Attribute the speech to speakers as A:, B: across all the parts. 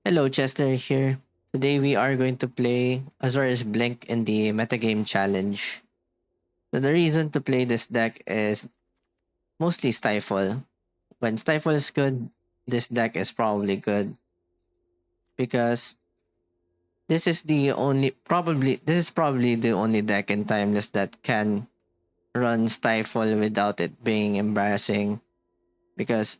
A: Hello, Chester here. Today we are going to play Azorious Blink in the Metagame Challenge. So the reason to play this deck is mostly Stifle. When Stifle is good, this deck is probably good because this is probably the only deck in Timeless that can run Stifle without it being embarrassing because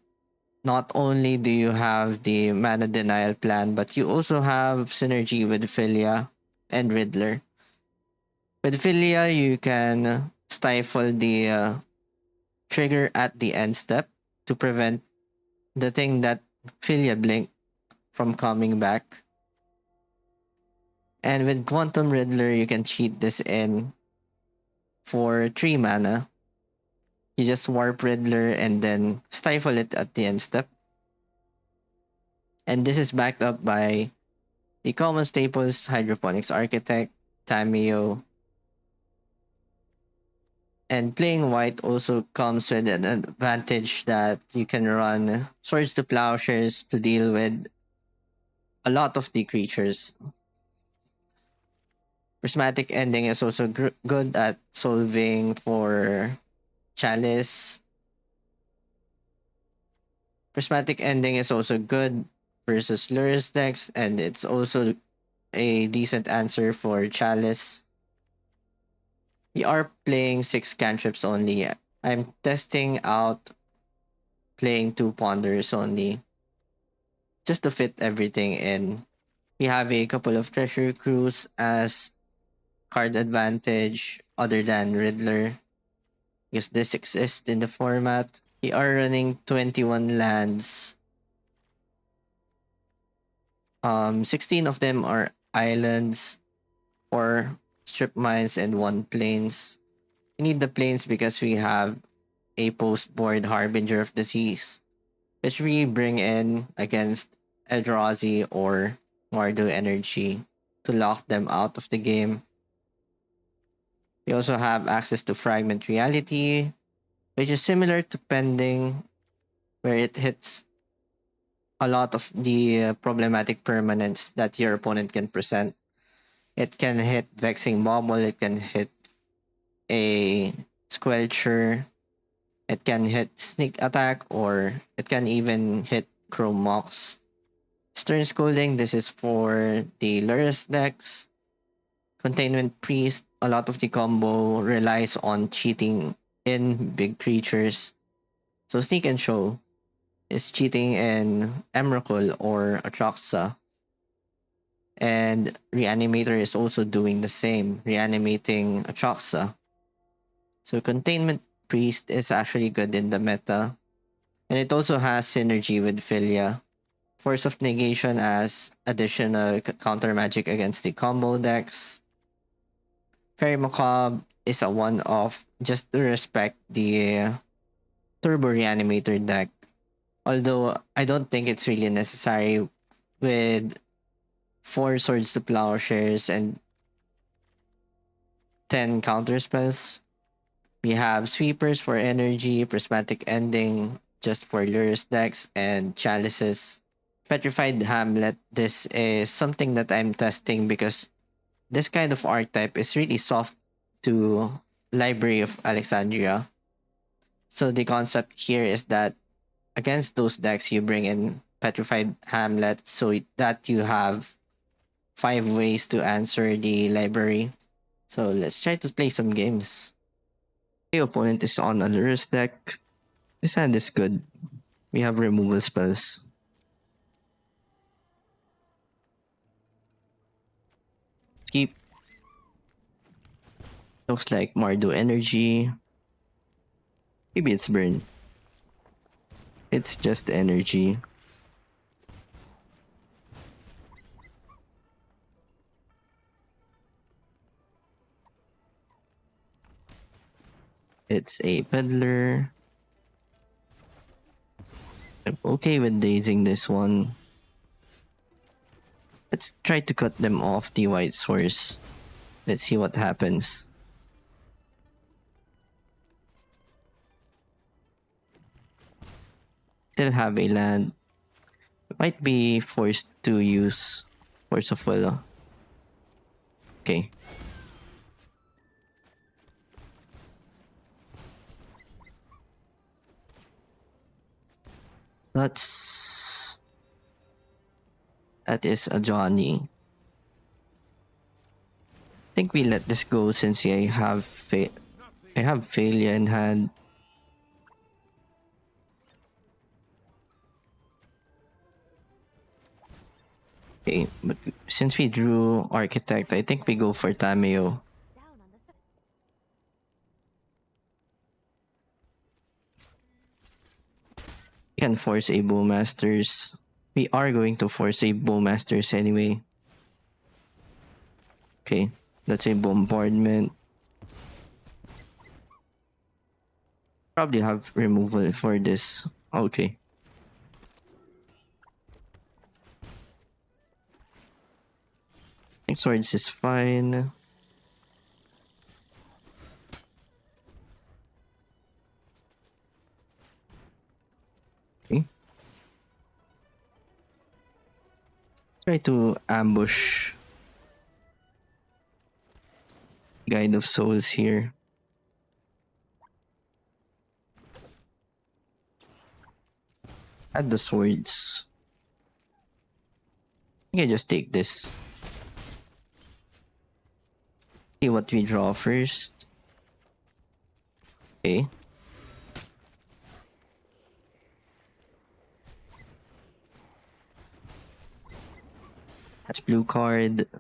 A: not only do you have the mana denial plan, but you also have synergy with Philia and Riddler. With Philia, you can stifle the trigger at the end step to prevent the thing that Philia Blink from coming back. And with Quantum Riddler, you can cheat this in for 3 mana. You just warp Riddler and then stifle it at the end step. And this is backed up by the common staples Hydroponics Architect, Tameo, and playing white also comes with an advantage that you can run Swords to Plowshares to deal with a lot of the creatures. Prismatic Ending is also good at solving for Chalice. Prismatic Ending is also good versus Lurus decks, and it's also a decent answer for Chalice. We are playing 6 cantrips only. I'm testing out playing 2 Ponders only just to fit everything in. We have a couple of treasure crews as card advantage other than Riddler because this exists in the format. We are running 21 lands. 16 of them are islands, 4 strip mines, and 1 plains. We need the plains because we have a post board Harbinger of Disease, which we bring in against Eldrazi or Mardu Energy to lock them out of the game. We also have access to Fragment Reality, which is similar to Pending, where it hits a lot of the problematic permanents that your opponent can present. It can hit Vexing Bauble, it can hit a Squelcher, it can hit Sneak Attack, or it can even hit Chrome Mox. Stern Scolding, this is for the Lurus decks. Containment Priest, a lot of the combo relies on cheating in big creatures. So Sneak and Show is cheating in Emrakul or Atraxa. And Reanimator is also doing the same, reanimating Atraxa. So Containment Priest is actually good in the meta. And it also has synergy with Philia. Force of Negation as additional counter magic against the combo decks. Fairy Macabre is a one-off just to respect the Turbo Reanimator deck. Although I don't think it's really necessary with 4 Swords to Plowshares and 10 counter spells. We have Sweepers for energy, Prismatic Ending just for Lurus decks, and Chalices. Petrified Hamlet, this is something that I'm testing because this kind of archetype is really soft to Library of Alexandria. So the concept here is that against those decks, you bring in Petrified Hamlet so that you have 5 ways to answer the library. So let's try to play some games. The opponent is on a Lurus deck. This hand is good. We have removal spells. Keep. Looks like Mardu energy. Maybe it's burn. It's just energy. It's a peddler. I'm okay with dazing this one. Let's try to cut them off the white source. Let's see what happens. Still have a land. Might be forced to use Force of Will. Okay. That is a Johnny. I think we let this go since I have failure in hand. Okay, but since we drew Architect, I think we go for Tameo. We can force a Bowmasters. We are going to force a Bowmasters anyway. Okay, that's a bombardment. Probably have removal for this. Okay. I think swords is fine. Okay. Try to ambush Guide of Souls here. Add the swords. I can just take this. See what we draw first. Okay. That's blue card. I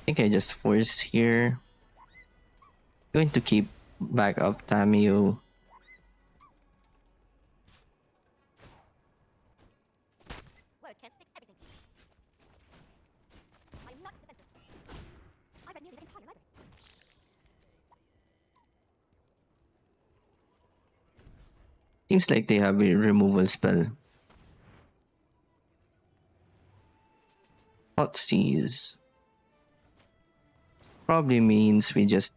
A: think I just force here. Going to keep back up Tameo. Seems like they have a removal spell. Hot Seas. Probably means we just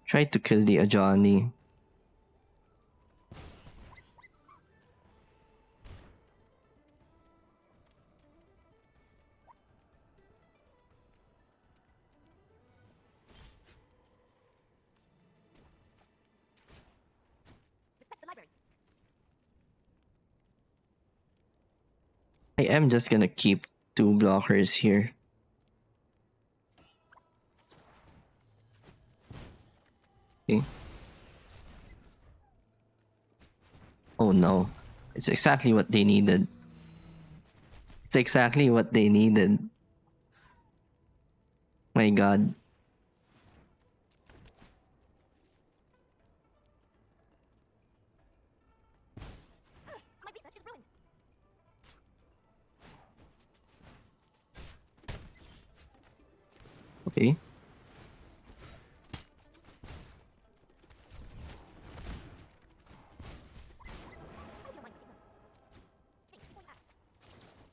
A: try to kill the Ajani. I am just gonna keep 2 blockers here. Okay. Oh no. It's exactly what they needed. It's exactly what they needed. My god. Okay.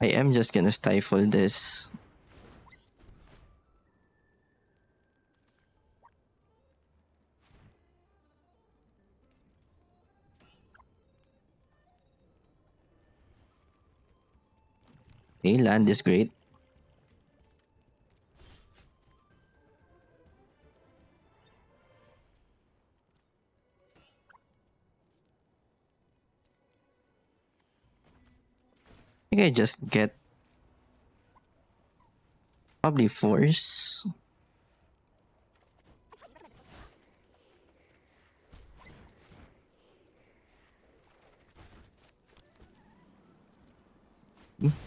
A: I am just gonna stifle this. Okay, land is great. I think I just get probably force.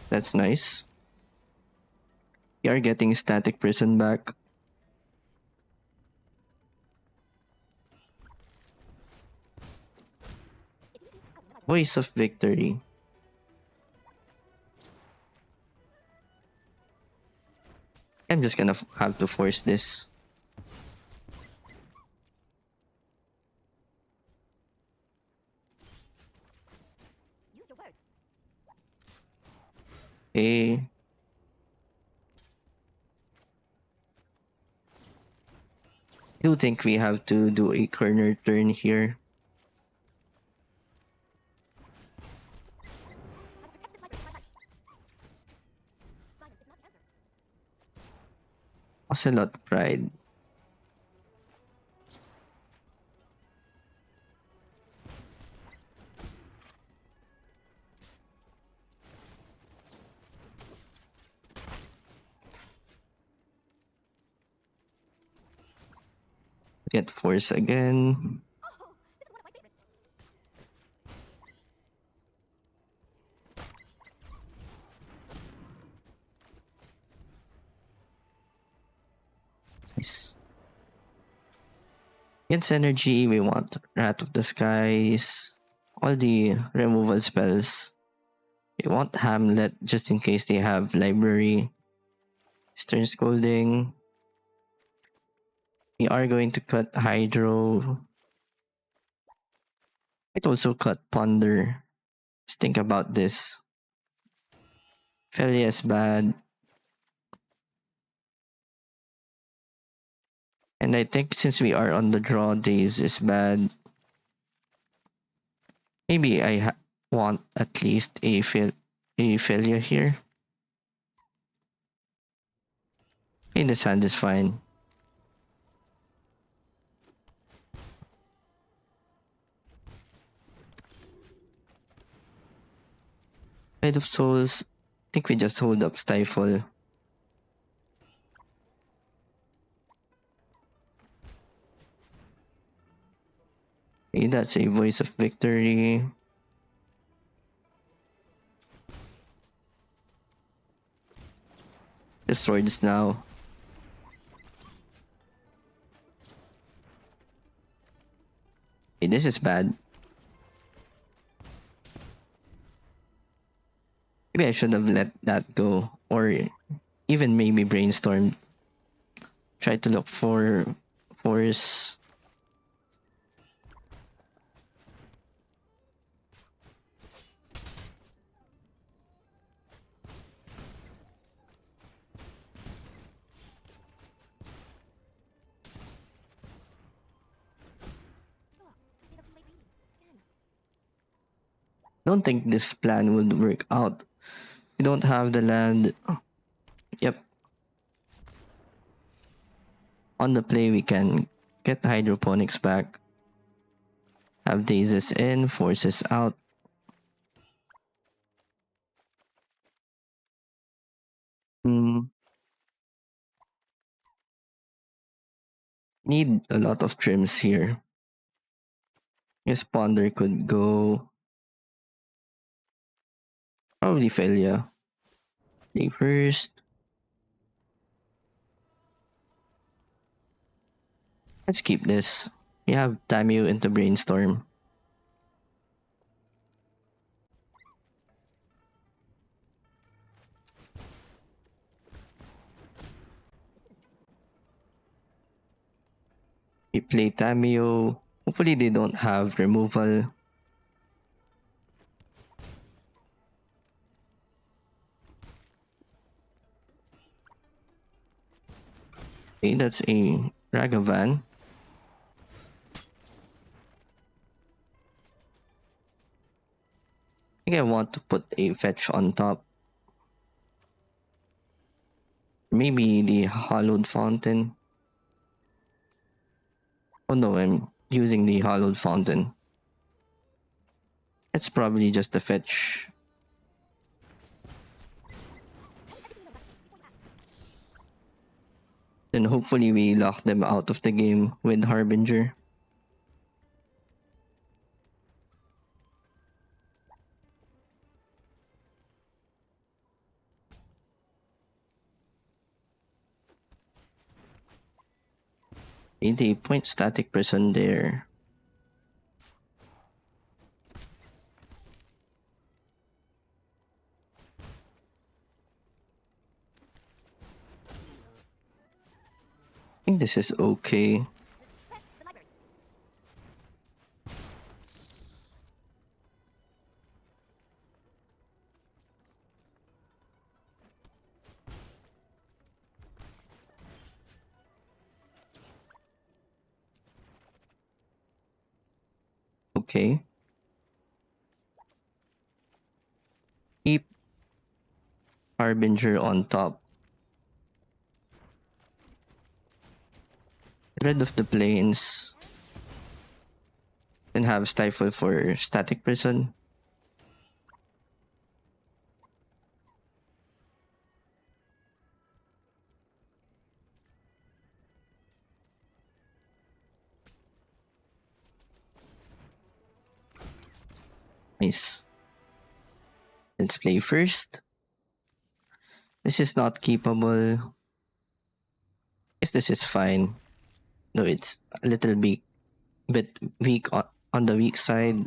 A: That's nice. We are getting Static Prison back. Voice of Victory. I'm just gonna have to force this. Okay. do think we have to do a corner turn here. Ocelot Pride. Get Force again. Nice. Against energy, we want Rat of the Skies. All the removal spells. We want Hamlet just in case they have library. Stern Scolding. We are going to cut Hydro. Might also cut Ponder. Let's think about this. Felia is bad. And I think since we are on the draw, Days is bad. Maybe I want at least a Felia here. In this hand is fine. Tide of Souls. I think we just hold up Stifle. Okay, that's a Voice of Victory. The swords now. Okay, this is bad. Maybe I should have let that go. Or even maybe brainstorm. Try to look for Force. Don't think this plan would work out. We don't have the land. Yep. On the play, we can get Hydroponics back. Have Dazes in, Forces out. Need a lot of trims here. Yes, Ponder could go. Probably Felia. Play first. Let's keep this. We have Tamio into Brainstorm. We play Tamio. Hopefully they don't have removal. Okay, that's a Ragavan. I think I want to put a fetch on top. Maybe the Hollowed Fountain. Oh no, I'm using the Hollowed Fountain. It's probably just a fetch. Then hopefully we lock them out of the game with Harbinger. They point Static Prison there. I think this is okay. Okay. Keep Harbinger on top. Get rid of the planes. And have Stifle for Static Prison. Nice. Let's play first. This is not keepable. Guess this is fine. Though it's a little bit weak on the weak side.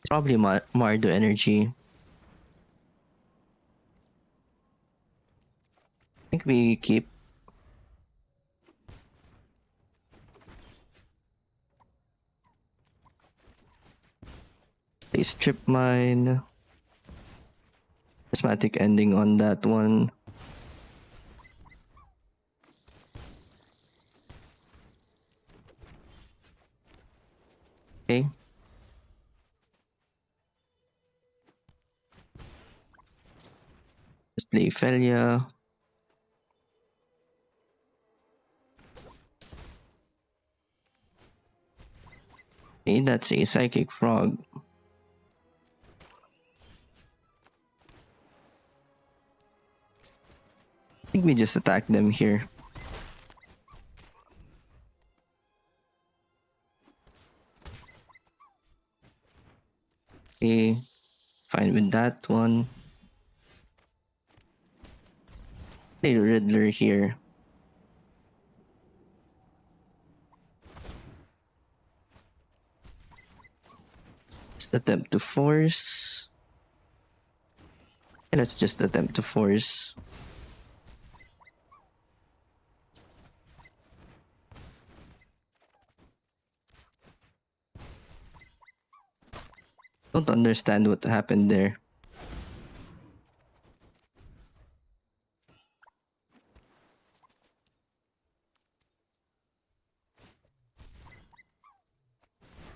A: It's probably Mardu energy. I think we keep. Play Strip Mine. Prismatic ending on that one. Okay. Let's play Felia. Okay, that's a Psychic Frog. I think we just attack them here. Okay, fine with that one. Play Riddler here. Let's attempt to force. Okay, let's just attempt to force. Don't understand what happened there.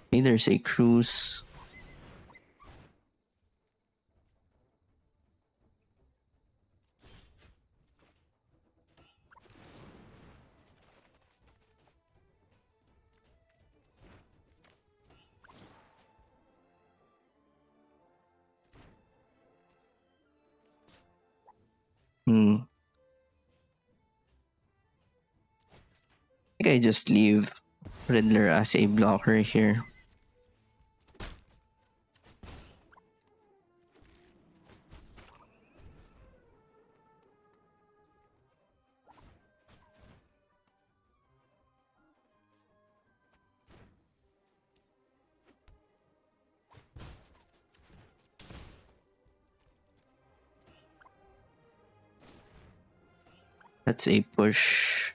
A: Okay, there's a cruise. I think I just leave Riddler as a blocker here. That's a push.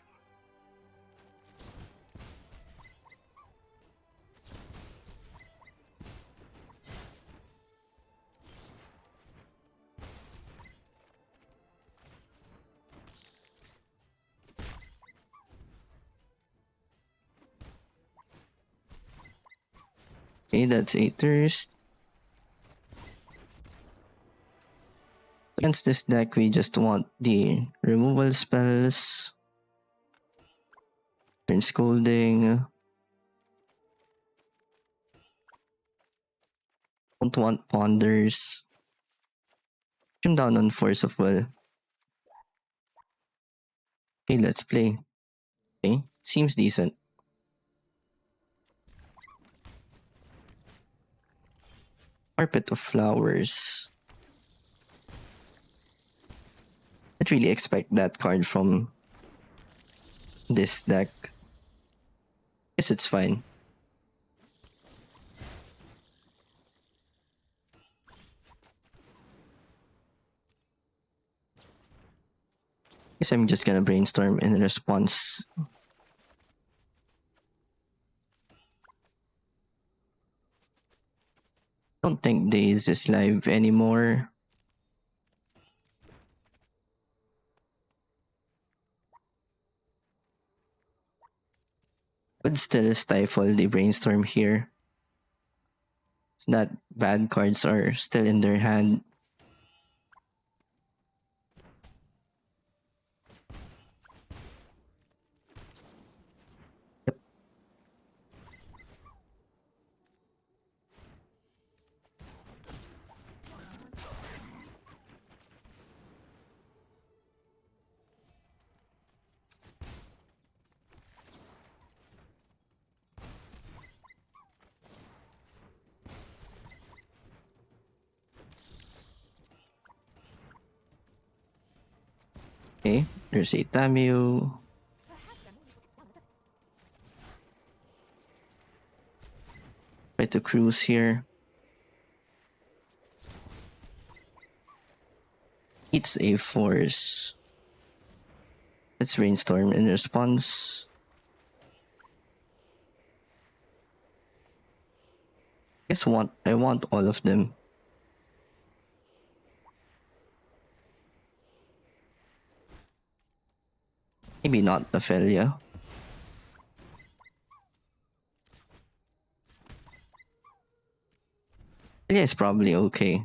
A: Okay, that's a thirst. Against this deck, we just want the removal spells. Turn Scolding. Don't want Ponders. Trim down on Force of Will. Okay, let's play. Okay, seems decent. Carpet of Flowers. Didn't really expect that card from this deck. Guess it's fine. Guess I'm just gonna brainstorm in response. Don't think Days is live anymore. Would still stifle the brainstorm here. That bad cards are still in their hand. Okay, there's a Tamio. Try to cruise here. It's a force. Let's brainstorm in response. I want all of them. Maybe not Ophelia. Ophelia is probably okay.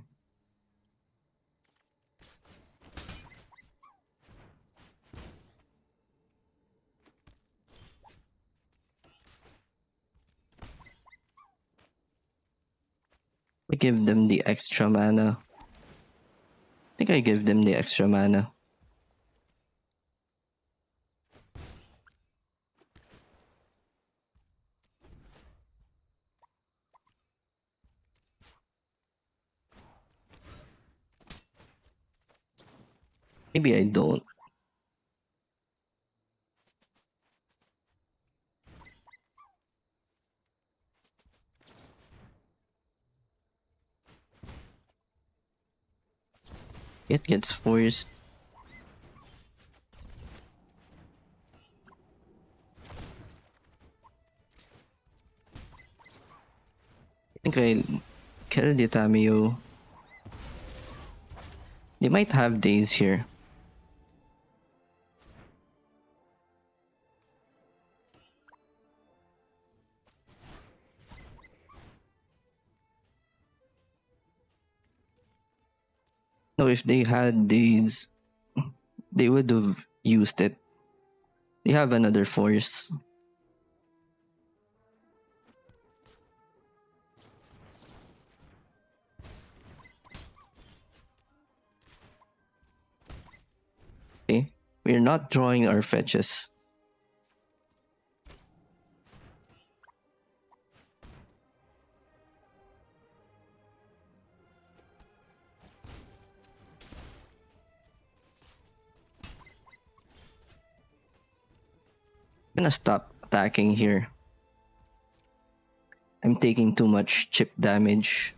A: I give them the extra mana. I think I give them the extra mana. Maybe I don't. It gets forced. I think I kill the Tamio. They might have days here. No, if they had days, they would have used it. They have another force. Okay, we're not drawing our fetches. I'm gonna stop attacking here. I'm taking too much chip damage.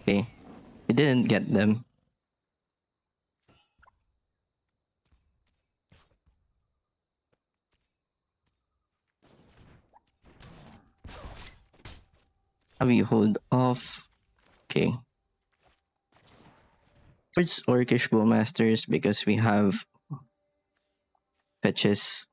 A: Okay, we didn't get them. We hold off. Okay. First Orcish Bowmasters because we have fetches.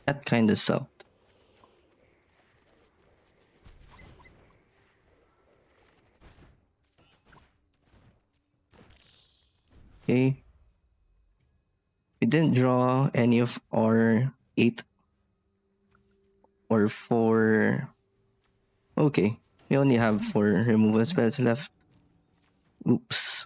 A: That kind of sucked. Okay. We didn't draw any of our 8 or 4. Okay. We only have 4 removal spells left. Oops.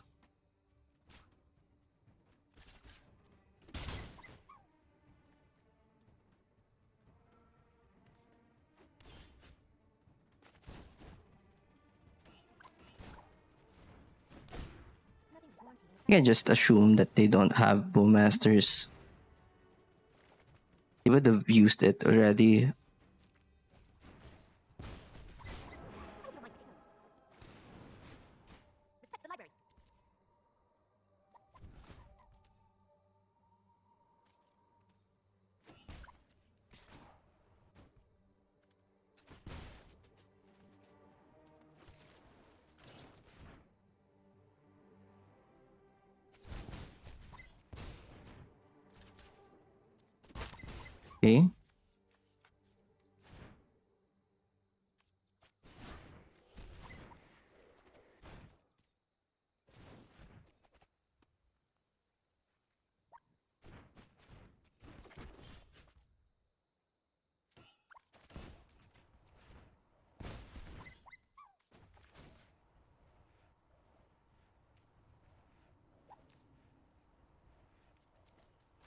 A: I just assume that they don't have Bowmasters. They would have used it already. Okay.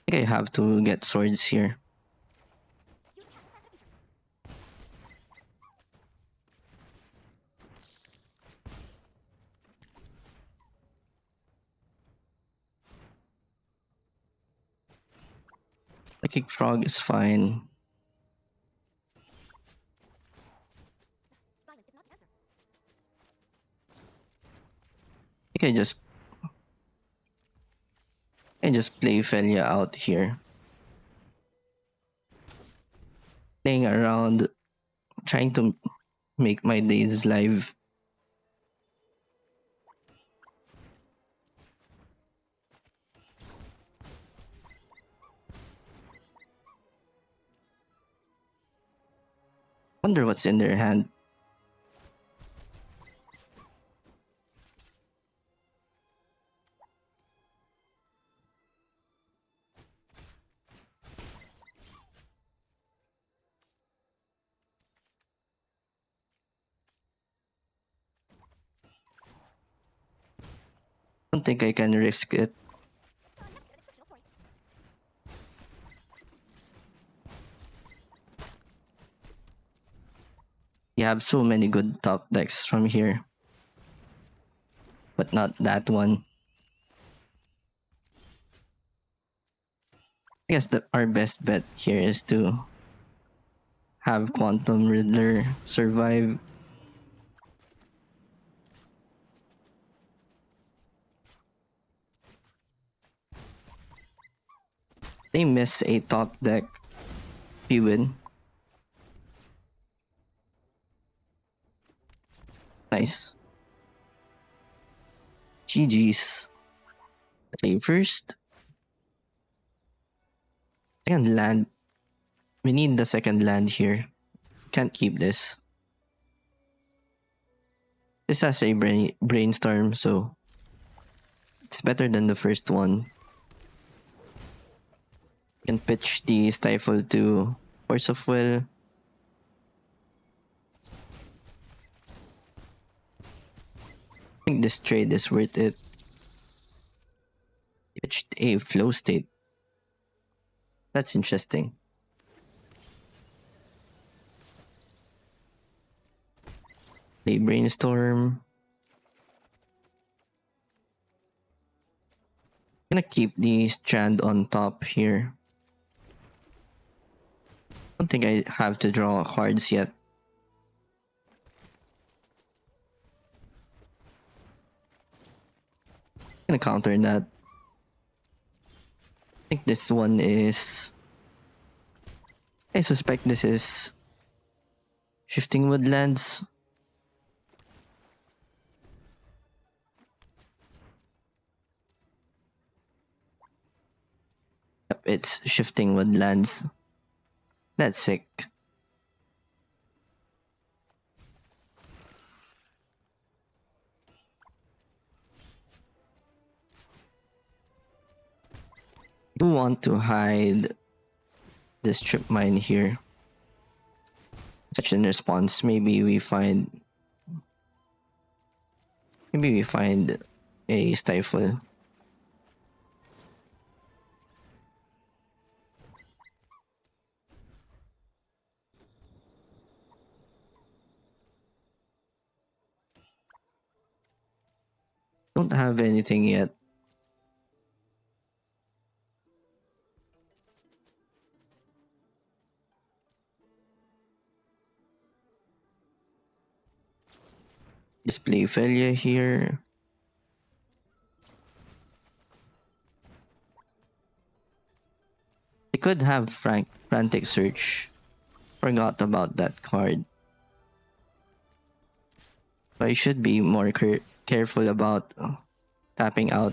A: I think I have to get swords here. Psychic frog is fine. I think I just play Felia out here. Playing around, trying to make my days live. Wonder what's in their hand. Don't think I can risk it. You have so many good top decks from here. But not that one. I guess our best bet here is to have Quantum Riddler survive. They miss a top deck. We win. Nice. GG's. Play first. Second land. We need the second land here. Can't keep this. This has a brainstorm, so it's better than the first one. Can pitch the Stifle to Force of Will. I think this trade is worth it. Pitched a flow state. That's interesting. Play brainstorm. Gonna keep the strand on top here. Don't think I have to draw cards yet. Gonna counter that. I think this one is... I suspect this is Shifting Woodlands. Yep, it's Shifting Woodlands. That's sick. Do want to hide this trip mine here. Such in response, maybe we find a Stifle. Don't have anything yet. Display failure here. They could have frantic search. Forgot about that card. But I should be more careful about tapping out.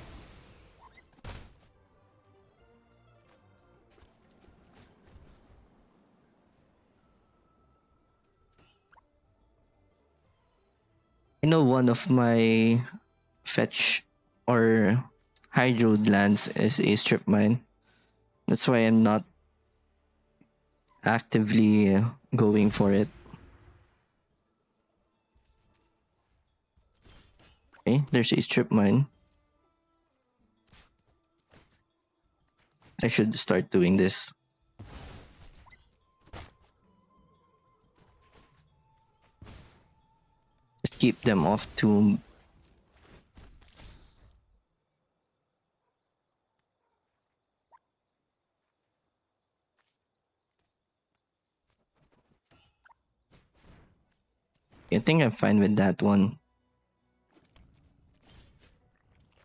A: I know one of my fetch or hydro lands is a strip mine. That's why I'm not actively going for it. Okay, there's a strip mine. I should start doing this. Just keep them off to. I think I'm fine with that one.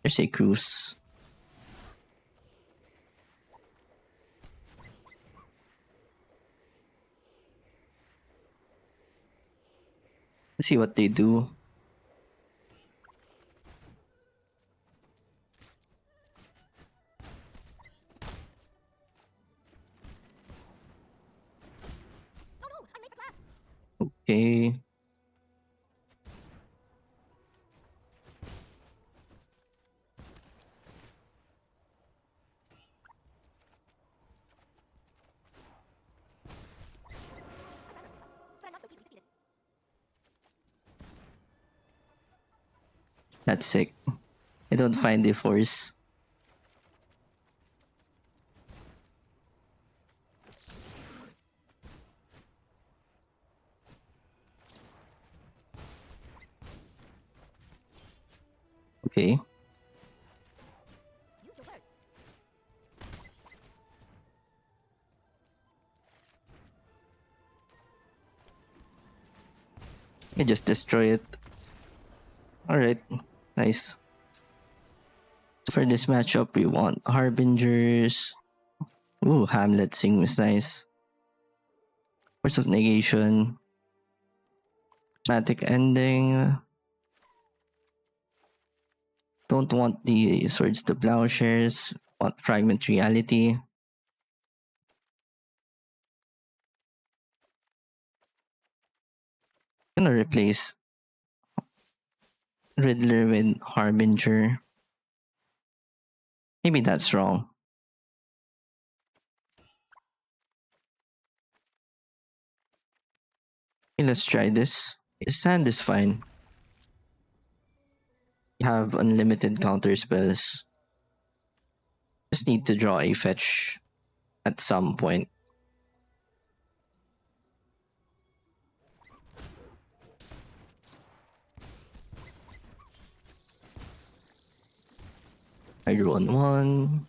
A: There's a cruise. Let's see what they do. Okay. That's sick. I don't find the force. Okay. I just destroy it. Alright. Nice. For this matchup, we want Harbingers. Ooh, Hamlet seems nice. Force of Negation. Dramatic Ending. Don't want the Swords to Plowshares. Want Fragment Reality. Gonna replace Riddler with Harbinger. Maybe that's wrong. Okay, let's try this. Sand is fine. You have unlimited counter spells. Just need to draw a fetch at some point. I drew on one.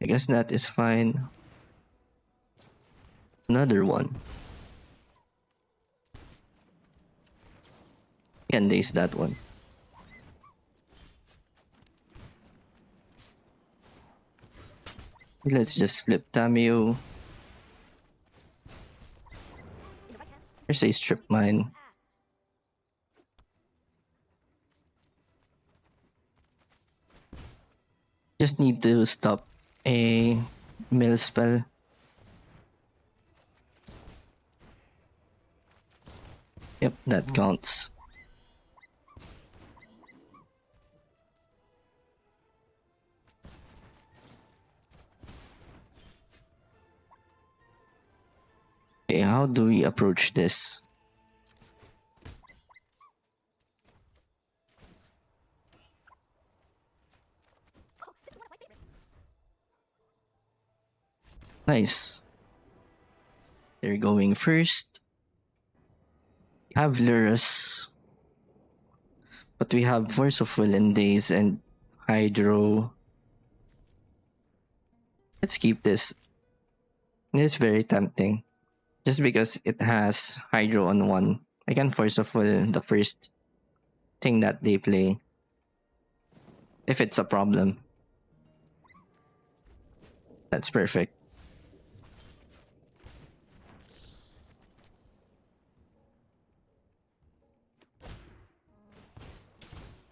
A: I guess that is fine. Another one. Can daze that one. Let's just flip Tamio. There's a strip mine. Just need to stop a mill spell. Yep, that counts. Okay, how do we approach this? Nice. They're going first. We have Lurus. But we have Force of Will and Days and Hydro. Let's keep this. It's very tempting. Just because it has Hydro on one. I can Force of Will the first thing that they play. If it's a problem. That's perfect.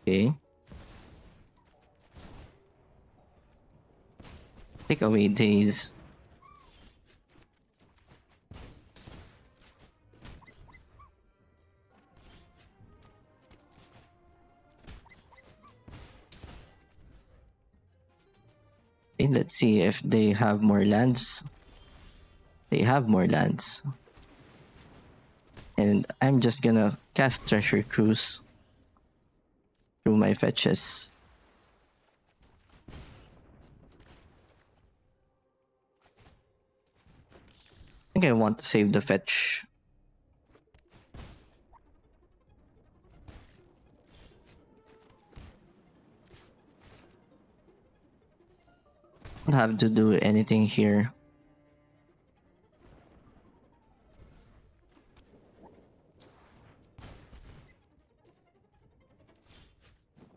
A: Okay. Take away days. Okay, let's see if they have more lands. They have more lands. And I'm just gonna cast Treasure Cruise through my fetches. I think I want to save the fetch. Don't have to do anything here.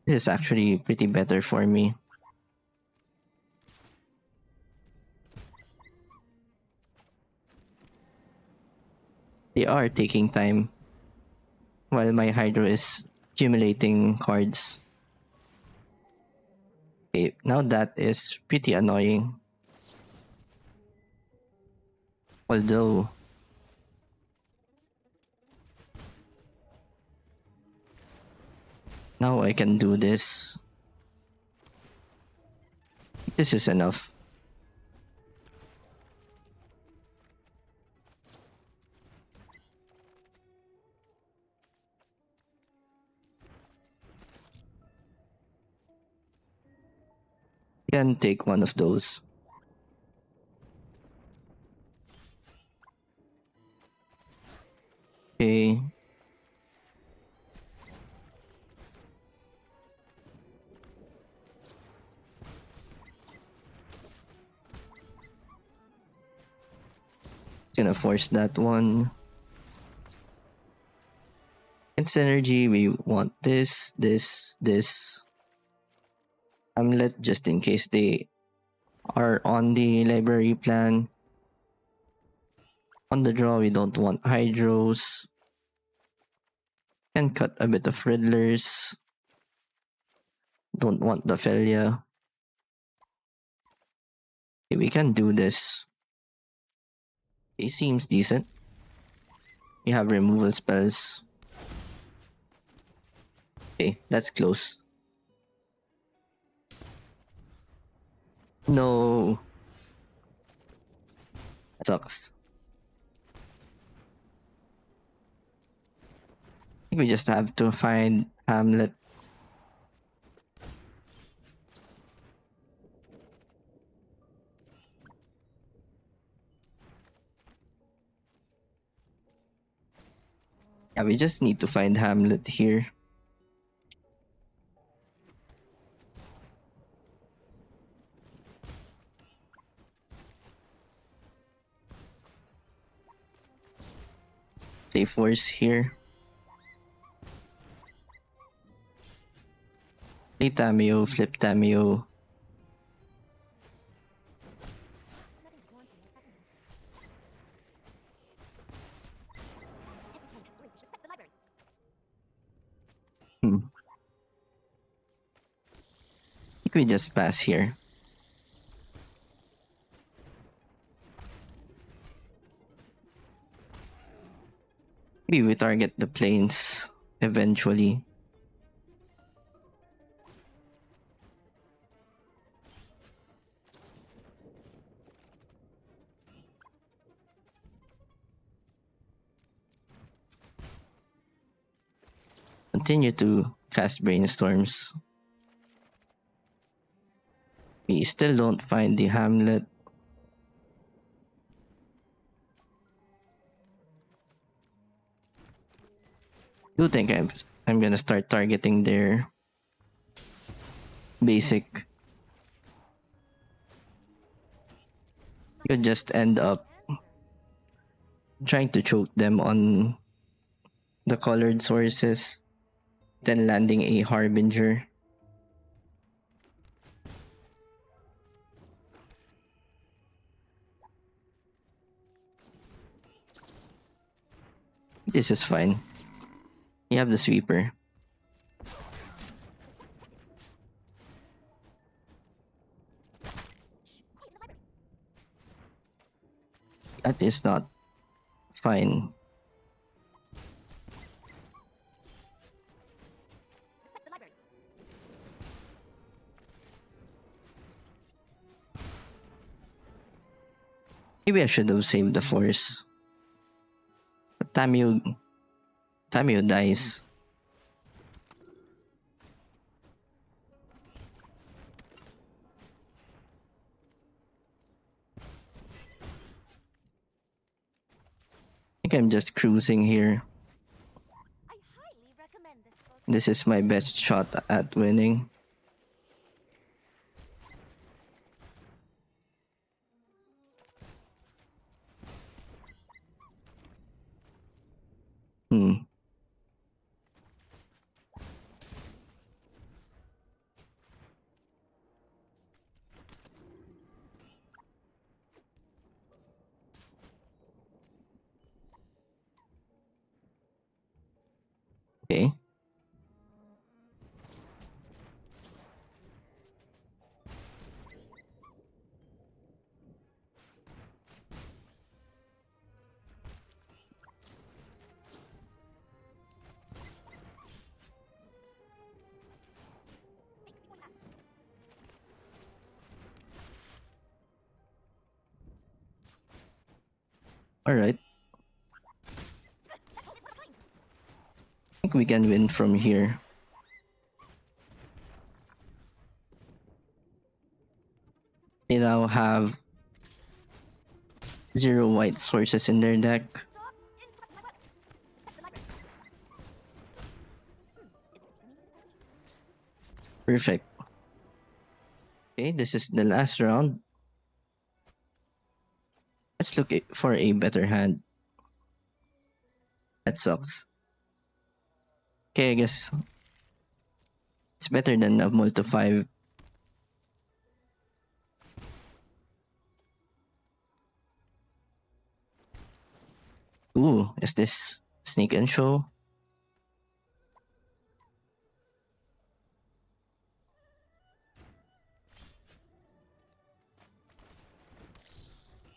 A: This is actually pretty better for me. They are taking time while my Hydro is accumulating cards. Okay, now that is pretty annoying. Although now I can do this. This is enough. Can take one of those. Okay. Gonna force that one. It's energy. We want this, this. Hamlet just in case they are on the library plan. On the draw, we don't want Hydros. Can cut a bit of Riddlers. Don't want the Felia. Okay, we can do this. It seems decent. We have removal spells. Okay, that's close. No. That sucks. I think we just have to find Hamlet. Yeah, we just need to find Hamlet here. Play Force here. Play Tameo, flip Tameo. I think we just pass here. Maybe we target the plains eventually. Continue to cast Brainstorms. We still don't find the Hamlet. Do think I'm gonna start targeting their basic. Could just end up trying to choke them on the colored sources, then landing a Harbinger. This is fine. You have the sweeper. That is not fine. Maybe I should have saved the force. But Tamio dies. I think I'm just cruising here. This is my best shot at winning. Hmm. Okay. All right. I think we can win from here. They now have 0 white sources in their deck. Perfect. Okay, this is the last round. Let's look for a better hand. That sucks. Okay, I guess it's better than a multi 5. Ooh, is this sneak and show?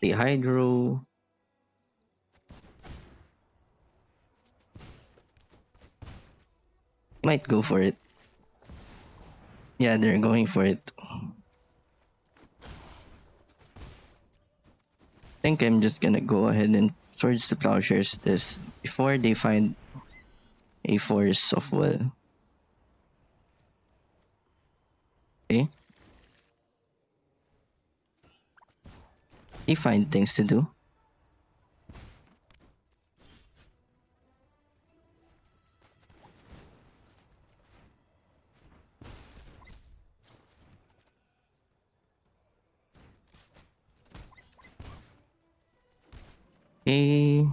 A: The hydro. Might go for it. Yeah, they're going for it. I think I'm just gonna go ahead and Swords to Plowshares this before they find a Force of Will. Okay. They find things to do. Okay.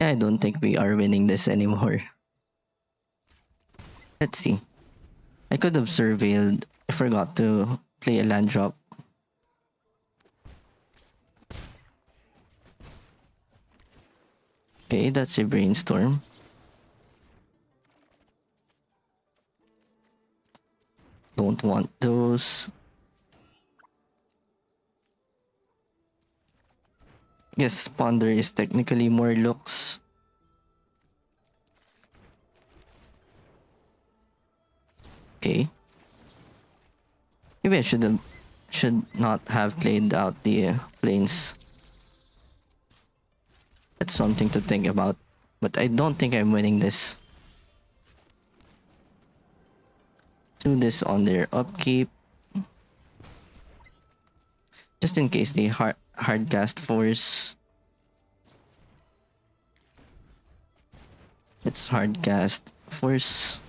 A: I don't think we are winning this anymore. Let's see. I could have surveilled. I forgot to play a land drop. Okay, that's a brainstorm. Don't want those. Yes, Ponder is technically more looks. Okay. Maybe I should not have played out the planes. That's something to think about. But I don't think I'm winning this. Do this on their upkeep. Just in case they hard cast force. Let's hard cast force.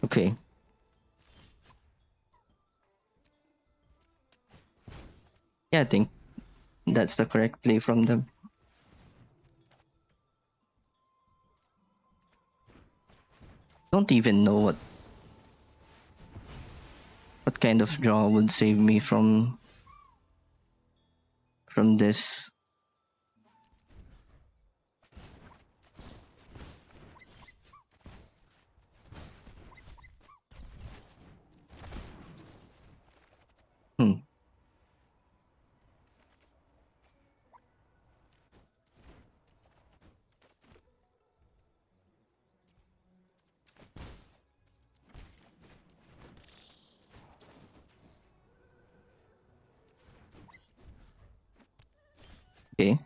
A: Okay. Yeah, I think that's the correct play from them. Don't even know what kind of draw would save me from this. Okay.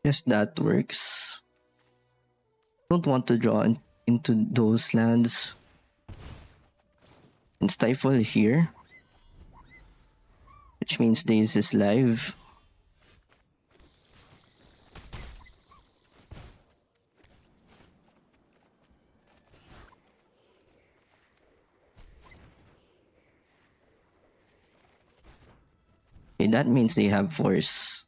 A: Yes, that works. Don't want to draw into those lands. And Stifle here, which means Daze is live. Okay, that means they have force.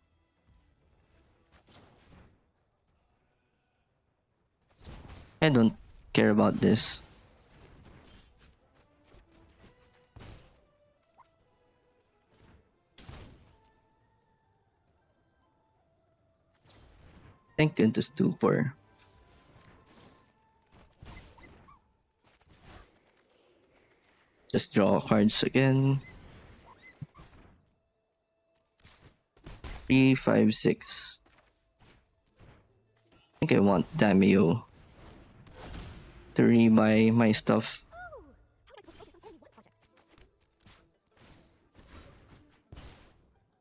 A: I don't care about this. Think into stupor. Just draw cards again. 3, 5, 6. I think I want Damio to rebuy my stuff.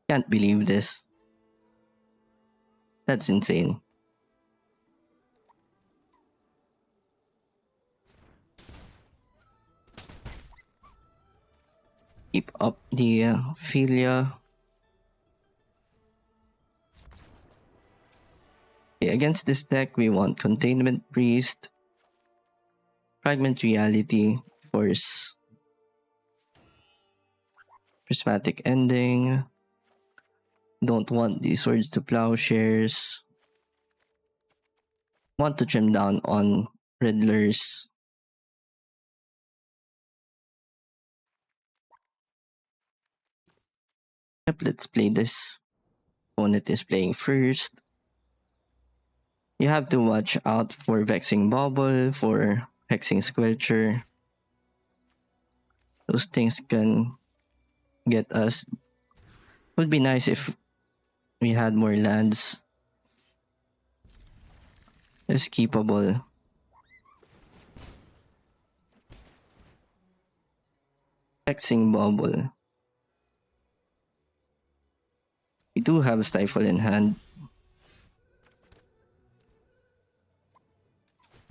A: Can't believe this. That's insane. Keep up the Philia. Okay, against this deck, we want Containment Priest, Fragment Reality, Force, Prismatic Ending. Don't want the Swords to Plowshares. Want to trim down on Riddlers. Yep, let's play this. Opponent is playing first. You have to watch out for Vexing Bubble, for Hexing Squelcher. Those things can get us. Would be nice if we had more lands. Escapable. Hexing Bubble. We do have Stifle in hand.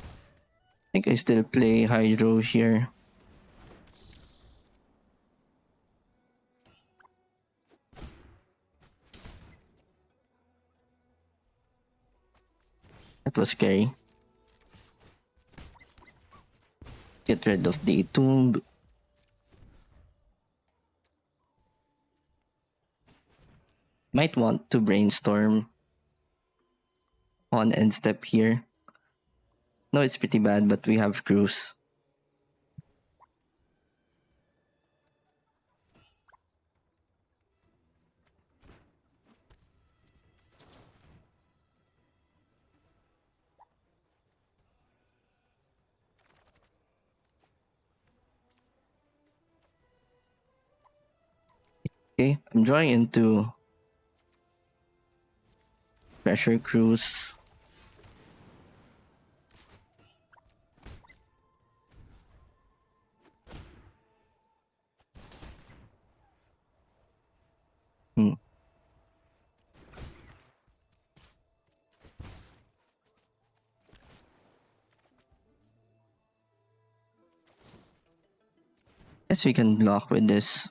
A: I think I still play Hydro here. That was scary. Get rid of the tomb. Might want to brainstorm on end step here. No, it's pretty bad, but we have Cruise. Okay, I'm drawing into Pressure Cruise. Guess we can block with this.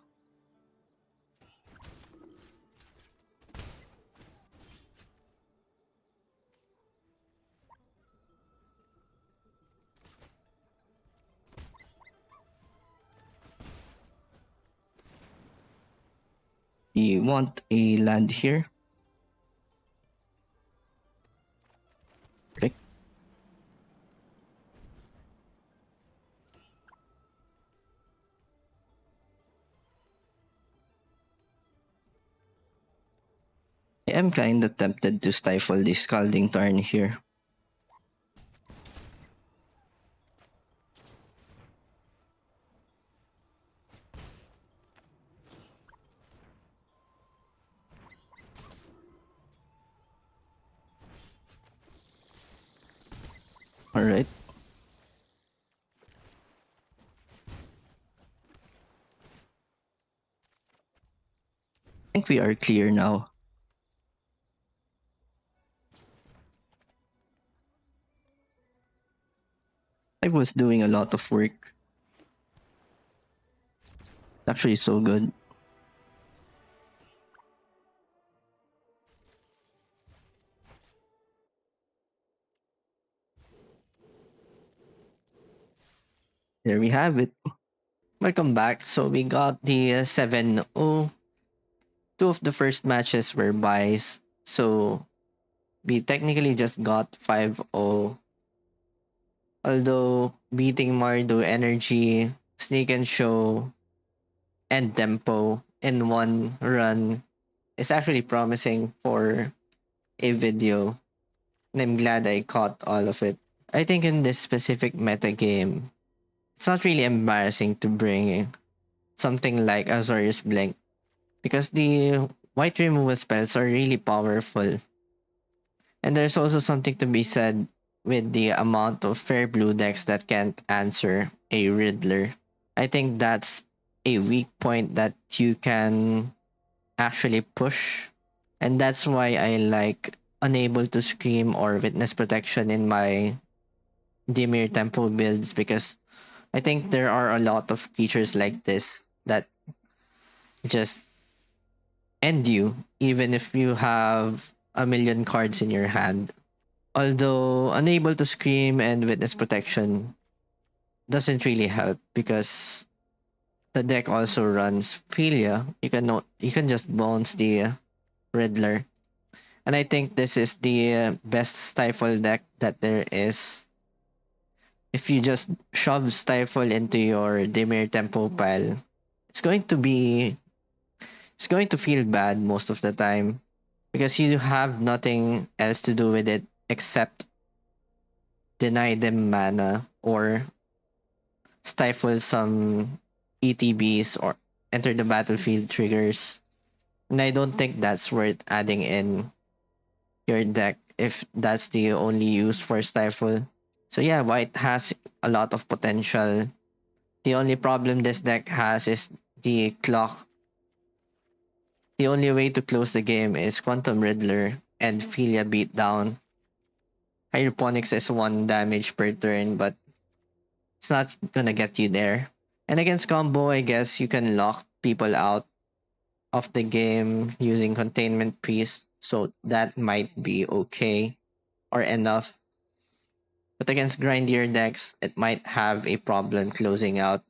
A: We want a land here. Perfect. I am kinda tempted to stifle this Scalding Tarn here. All right. I think we are clear now. I was doing a lot of work. It's actually so good. There we have it. Welcome back. So we got the 7-0. Two of the first matches were buys. So we technically just got 5-0. Although beating Mardu Energy, Sneak and Show, and Tempo in one run is actually promising for a video. And I'm glad I caught all of it. I think in this specific meta game, it's not really embarrassing to bring something like Azorious Blink because the white removal spells are really powerful. And there's also something to be said with the amount of fair blue decks that can't answer a Riddler. I think that's a weak point that you can actually push. And that's why I like Unable to Scream or Witness Protection in my Dimir Tempo builds because I think there are a lot of creatures like this that just end you even if you have a million cards in your hand. Although Unable to Scream and Witness Protection doesn't really help because the deck also runs Philia. You can just bounce the Riddler. And I think this is the best Stifle deck that there is. If you just shove Stifle into your Dimir Tempo pile, it's going to be it's going to feel bad most of the time because you have nothing else to do with it except deny them mana or stifle some ETBs or enter the battlefield triggers. And I don't think that's worth adding in your deck if that's the only use for stifle. So yeah, white has a lot of potential. The only problem this deck has is the clock. The only way to close the game is Quantum Riddler and Philia Beatdown. Hydroponics is 1 damage per turn, but it's not gonna get you there. And against combo, I guess you can lock people out of the game using Containment Priest, so that might be okay or enough. But against grindier decks, it might have a problem closing out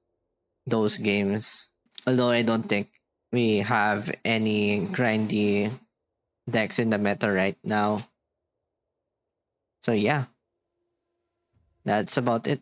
A: those games. Although I don't think we have any grindy decks in the meta right now. So yeah, that's about it.